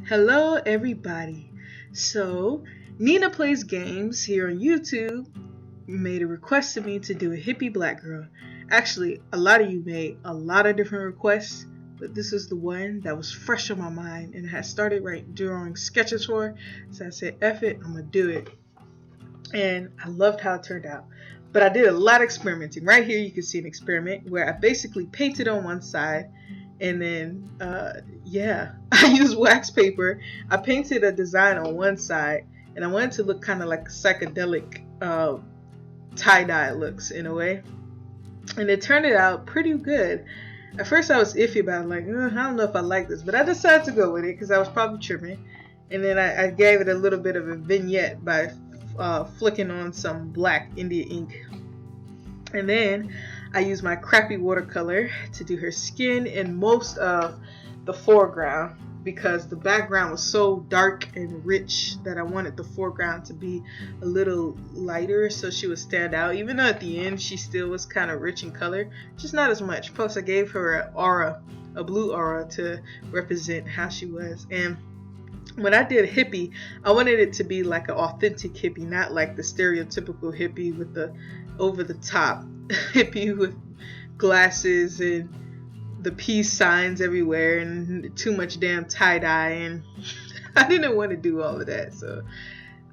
Hello, everybody. So, Nina Plays Games here on YouTube made a request to me to do a hippie black girl. Actually, a lot of you made a lot of different requests, but this is the one that was fresh on my mind and I had started drawing sketches for. So I said, F it, I'm gonna do it. And I loved how it turned out. But I did a lot of experimenting. Right here, you can see an experiment where I basically painted on one side and then I used wax paper. I painted a design on one side and I wanted to look kind of like psychedelic tie-dye looks in a way, and it turned it out pretty good. At first I was iffy about it, like I don't know if I like this, but I decided to go with it because I was probably tripping. And then I gave it a little bit of a vignette by flicking on some black India ink. And then I used my crappy watercolor to do her skin and most of the foreground because the background was so dark and rich that I wanted the foreground to be a little lighter so she would stand out, even though at the end she still was kind of rich in color, just not as much. Plus I gave her an aura, a blue aura, to represent how she was. And when I did hippie, I wanted it to be like an authentic hippie, not like the stereotypical hippie with the over the top hippie with glasses and the peace signs everywhere and too much damn tie-dye. And I didn't want to do all of that, so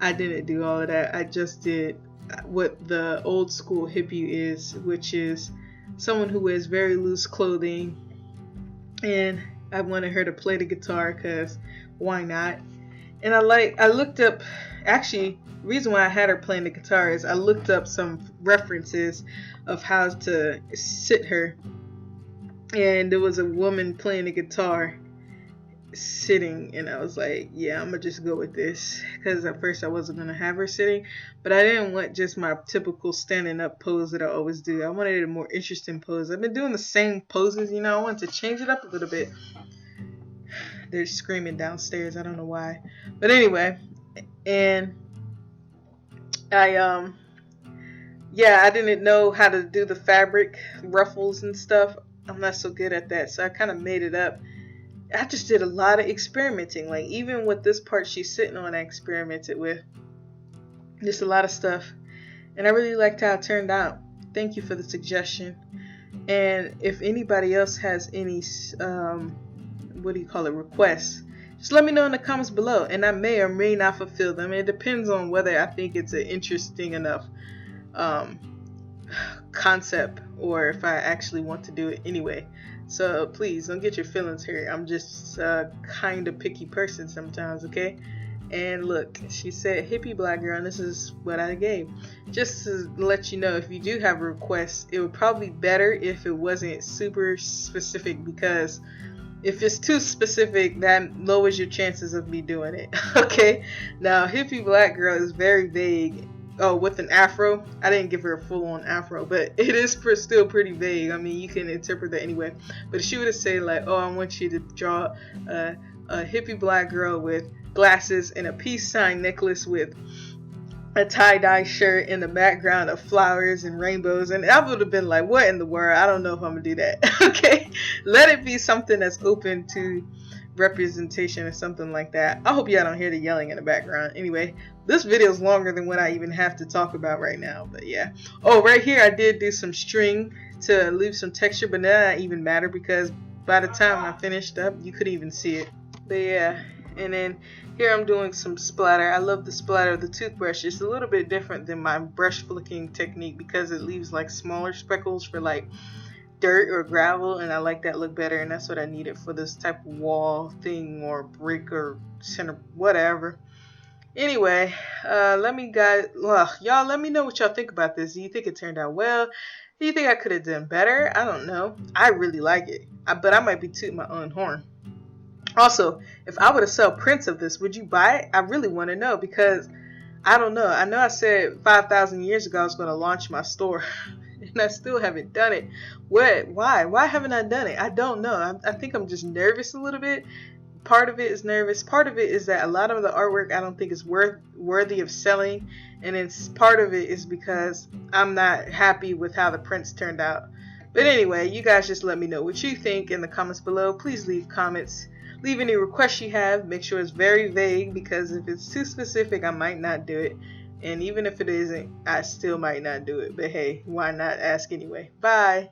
I didn't do all of that. I just did what the old school hippie is, which is someone who wears very loose clothing, and I wanted her to play the guitar because why not? And I looked up, actually, the reason why I had her playing the guitar is I looked up some references of how to sit her, and there was a woman playing the guitar sitting, and I was like, yeah, I'm gonna just go with this, because at first I wasn't gonna have her sitting, but I didn't want just my typical standing up pose that I always do. I wanted a more interesting pose. I've been doing the same poses, I wanted to change it up a little bit. They're screaming downstairs, I don't know why, but anyway. And I didn't know how to do the fabric ruffles and stuff. I'm not so good at that, so I kind of made it up. I just did a lot of experimenting. Like even with this part she's sitting on, I experimented with just a lot of stuff, and I really liked how it turned out. Thank you for the suggestion. And if anybody else has any requests, just let me know in the comments below, and I may or may not fulfill them. It depends on whether I think it's an interesting enough concept or if I actually want to do it anyway. So please don't get your feelings hurt. I'm just a kind of picky person sometimes, okay? And look, she said hippie black girl, and this is what I gave. Just to let you know, if you do have a request, it would probably be better if it wasn't super specific, because if it's too specific, that lowers your chances of me doing it. Okay? Now, hippie black girl is very vague. Oh, with an afro. I didn't give her a full-on afro, but it is still pretty vague. I mean, you can interpret that anyway. But if she would have said like, oh, I want you to draw a hippie black girl with glasses and a peace sign necklace with a tie-dye shirt in the background of flowers and rainbows, and I would have been like, what in the world? I don't know if I'm gonna do that. Okay, let it be something that's open to representation or something like that. I hope y'all don't hear the yelling in the background. Anyway, this video is longer than what I even have to talk about right now, but yeah. Oh, right here I did do some string to leave some texture, but that didn't even matter because by the time I finished up, you couldn't even see it. But yeah. And then here I'm doing some splatter. I love the splatter of the toothbrush. It's a little bit different than my brush flicking technique because it leaves like smaller speckles for like dirt or gravel, and I like that look better, and that's what I needed for this type of wall thing or brick or center, whatever. Anyway, y'all let me know what y'all think about this. Do you think it turned out well? Do you think I could have done better? I don't know. I really like it, but I might be tooting my own horn. Also, if I were to sell prints of this, would you buy it? I really want to know, because I don't know. I know I said 5,000 years ago I was going to launch my store, and I still haven't done it. What? Why? Why haven't I done it? I don't know. I think I'm just nervous a little bit. Part of it is nervous. Part of it is that a lot of the artwork I don't think is worthy of selling, and then part of it is because I'm not happy with how the prints turned out. But anyway, you guys just let me know what you think in the comments below. Please leave comments. Leave any requests you have. Make sure it's very vague, because if it's too specific, I might not do it. And even if it isn't, I still might not do it. But hey, why not ask anyway? Bye.